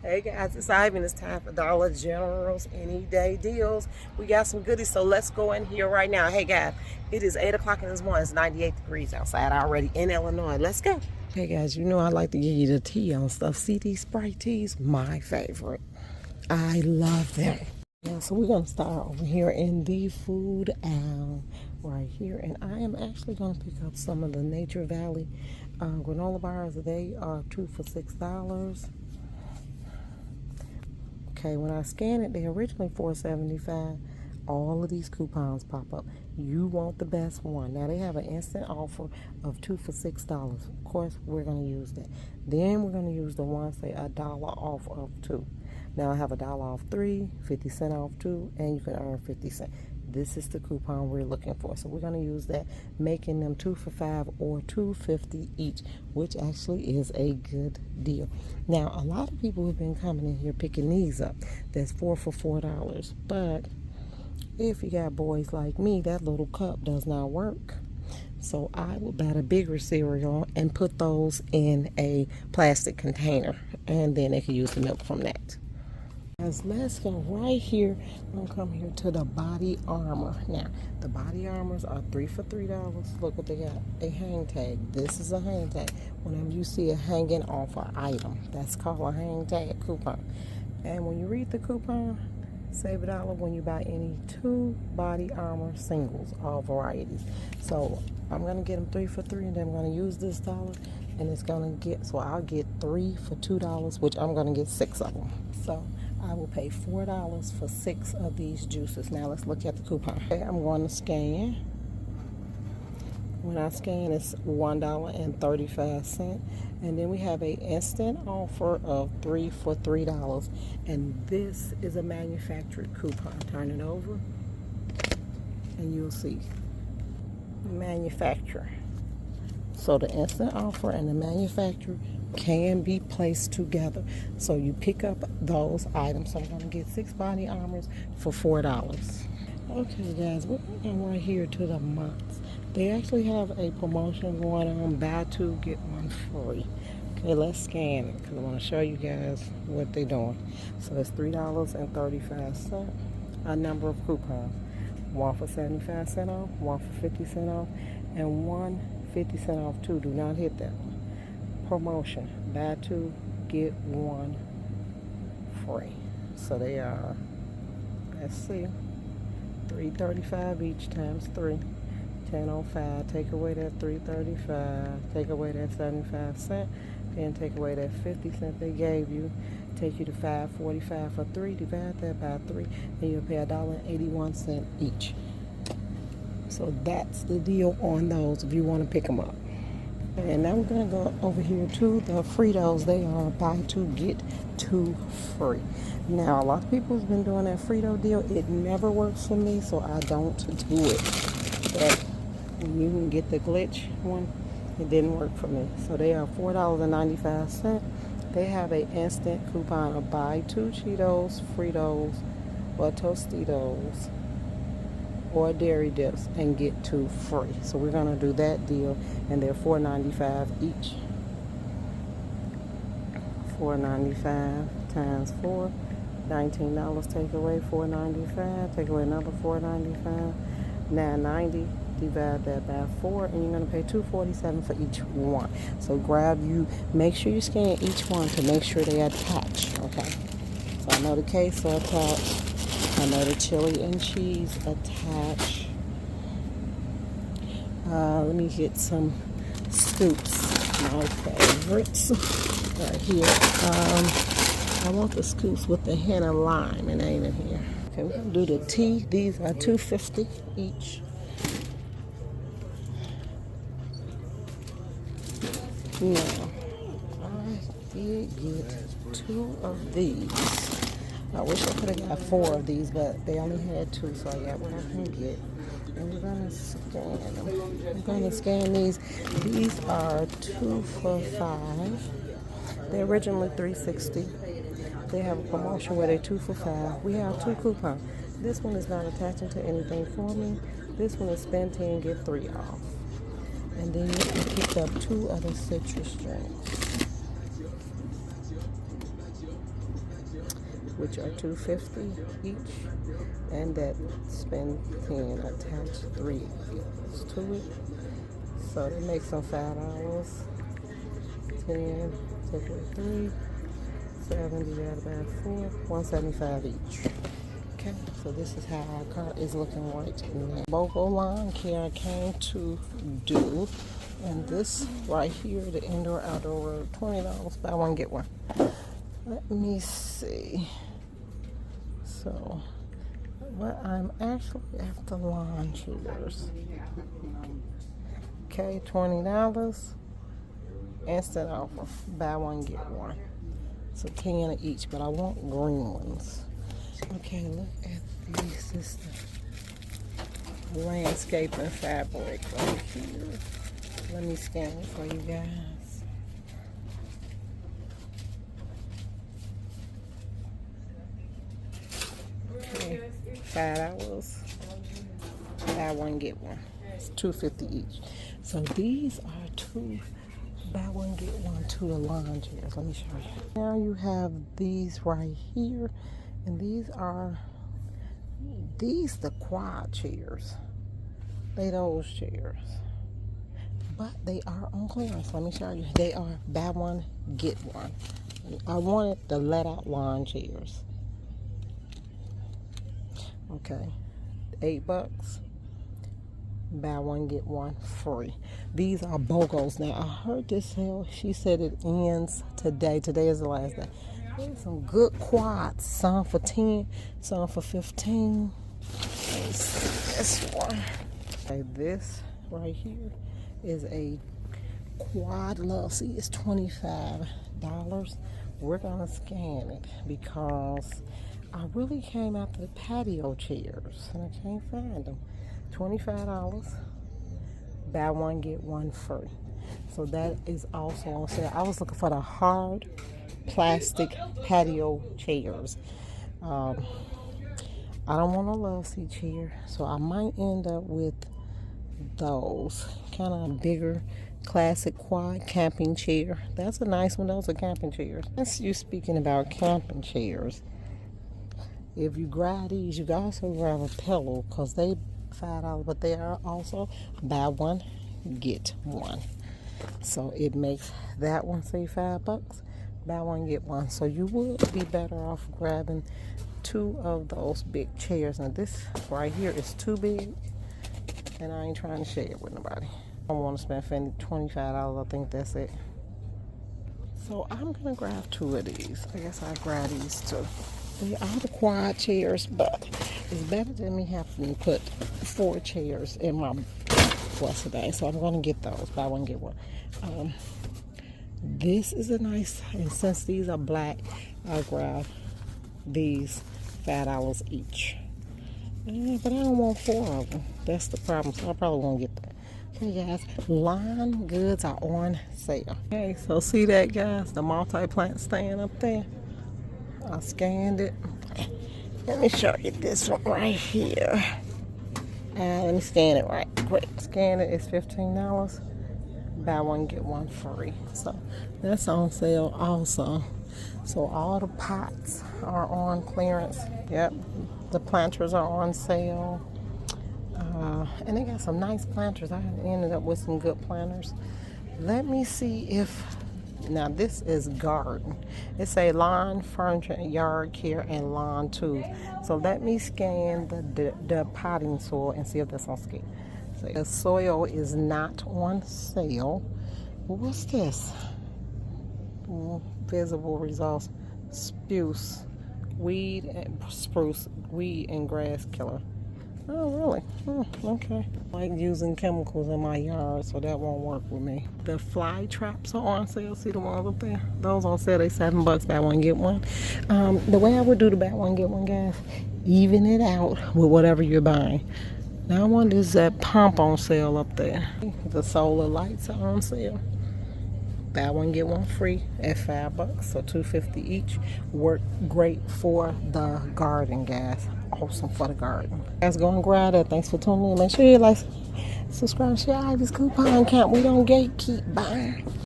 Hey guys, it's Ivy and it's time for Dollar General's Any Day Deals. We got some goodies, so let's go in here right now. Hey guys, it is 8 o'clock in this morning. It's 98 degrees outside already in Illinois. Let's go. Hey guys, you know I like to give you the tea on stuff. See these Sprite teas? My favorite. I love them. Yeah, so we're going to start over here in the food aisle right here. And I am actually going to pick up some of the Nature Valley granola bars. They are 2 for $6. Okay, when I scan it, they originally $4.75. All of these coupons pop up. You want the best one. Now they have an instant offer of 2 for $6. Of course, we're going to use that. Then we're going to use the one say $1 off of 2. Now I have $1 off 3, 50 cents off 2, and you can earn 50 cents. This is the coupon we're looking for. So we're going to use that, making them 2 for $5 or $2.50 each, which actually is a good deal. Now, a lot of people have been coming in here picking these up. That's 4 for $4. But if you got boys like me, that little cup does not work. So I would buy a bigger cereal and put those in a plastic container, and then they can use the milk from that. Let's go right here. I'm going to come here to the Bodyarmor. Now, the Bodyarmors are 3 for $3. Look what they got. A hang tag. This is a hang tag. Whenever you see a hanging off an item, that's called a hang tag coupon. And when you read the coupon, save $1 when you buy any 2 Bodyarmor singles, all varieties. So I'm going to get them 3 for $3, and then I'm going to use this dollar, and it's going to get, so I'll get 3 for $2, which I'm going to get 6 of them. So I will pay $4 for 6 of these juices. Now let's look at the coupon. Okay, I'm going to scan. When I scan, it's $1.35. And then we have an instant offer of 3 for $3. And this is a manufactured coupon. Turn it over, and you'll see manufacturer. So the instant offer and the manufacturer can be placed together. So you pick up those items. So I'm going to get 6 Bodyarmors for $4. Okay guys, we're going right here to the months. They actually have a promotion going on, buy 2 get 1 free. Okay, let's scan it because I want to show you guys what they're doing. So it's $3.35, a number of coupons. 1 for 75 cents off, 1 for 50 cents off, and 1 50 cents off 2. Do not hit that one. Promotion, buy 2 get 1 free. So they are, let's see, $3.35 each times 3, $10.05. Take away that $3.35, take away that 75 cents, then take away that 50 cents they gave you, take you to $5.45 for 3. Divide that by 3, and you'll pay $1.81 each. So that's the deal on those if you want to pick them up. And now we're going to go over here to the Fritos. They are buy 2 get 2 free. Now, a lot of people have been doing that Frito deal. It never works for me, so I don't do it. But you can get the glitch one. It didn't work for me. So they are $4.95. They have an instant coupon of buy 2 Cheetos, Fritos, or Tostitos, or dairy dips and get 2 free. So we're going to do that deal, and they're $4.95 each. $4.95 times 4, $19. Take away $4.95, take away another $4.95, $9.90. Divide that by 4, and you're going to pay $2.47 for each one. So make sure you scan each one to make sure they attach. Okay. So I know the queso attached. I know the chili and cheese attach. Let me get some scoops, my favorites, right here. I want the scoops with the hint of lime, and ain't in here. Okay, we're gonna do the tea. These are $2.50 each. Now, I did get 2 of these. I wish I could have got 4 of these, but they only had 2, so I got what I can get. And we're going to scan them. I'm going to scan these. These are 2 for $5. They're originally $3.60. They have a promotion where they're 2 for $5. We have 2 coupons. This one is not attaching to anything for me. This one is spend 10, get 3 off. And then you can pick up 2 other citrus drinks. which are $2.50 each, and that spend 10 attach 3 to it. So that makes them $5. 10, take away 3, 7 divided by 4, $1.75 each. Okay, so this is how our cart is looking right now. BOGO lawn care came to do, and this right here, the indoor outdoor road, $20, buy one get one. Let me see. So, but I'm actually at the lawn chairs. Okay, $20, instant offer, buy one get one. So 10 each, but I want green ones. Okay, look at these. This is the landscaping fabric right here. Let me scan it for you guys. Okay, $5. Buy one get one. It's $2.50 each. So these are two buy one get one, to the lawn chairs. Let me show you. Now you have these right here, and these the quad chairs. They those chairs, but they are on clearance. Let me show you. They are buy one get one. I wanted the let out lawn chairs. Okay, $8. Buy one get one free. These are BOGOs. Now I heard this sale, she said it ends today. Today is the last day. There's some good quads, some for 10, some for 15. This one. Okay, this right here is a quad love. See, it's $25. We're gonna scan it because I really came after the patio chairs and I can't find them. $25, buy one get one free. So that is also on sale. I was looking for the hard plastic patio chairs. I don't want a love seat chair, so I might end up with those kind of bigger classic quad camping chair. That's a nice one. Those are camping chairs. That's you speaking about camping chairs. If you grab these, you can also grab a pillow because they $5, but they are also buy one get one. So it makes that one say $5, buy one get one. So you would be better off grabbing 2 of those big chairs. Now this right here is too big, and I ain't trying to share it with nobody. I don't want to spend $25. I think that's it. So I'm gonna grab 2 of these. I guess I'll grab these too. They are the quad chairs, but it's better than me having to put 4 chairs in my plus today. So I'm gonna get those. Buy one get one. This is a nice, and since these are black, I'll grab these $5 each. But I don't want 4 of them. That's the problem. So I probably won't get that. Okay, guys, lawn goods are on sale. Okay, so see that, guys? The multi-plant stand up there. I scanned it. Let me show you this one right here. Let me scan it right quick. Scan it. It's $15. Buy one get one free. So that's on sale also. So all the pots are on clearance. Yep, the planters are on sale. And they got some nice planters. I ended up with some good planters. Let me see if, now this is garden. It's a lawn, furniture, and yard care, and lawn too. So let me scan the potting soil and see if that's on scale. So the soil is not on sale. What's this? Visible results. Spruce, weed and grass killer. Oh, really? Okay. I like using chemicals in my yard, so that won't work with me. The fly traps are on sale. See the ones up there? Those on sale. They $7. Buy one get one. The way I would do the buy one get one, guys, even it out with whatever you're buying. Now I wonder, is that pump on sale up there? The solar lights are on sale. Buy one get one free at $5, so $2.50 each. Work great for the garden, guys. Awesome for the garden. Guys, go and grab that. Thanks for tuning in. Make sure you like, subscribe, share Ivy's coupon count. We don't gatekeep. Bye.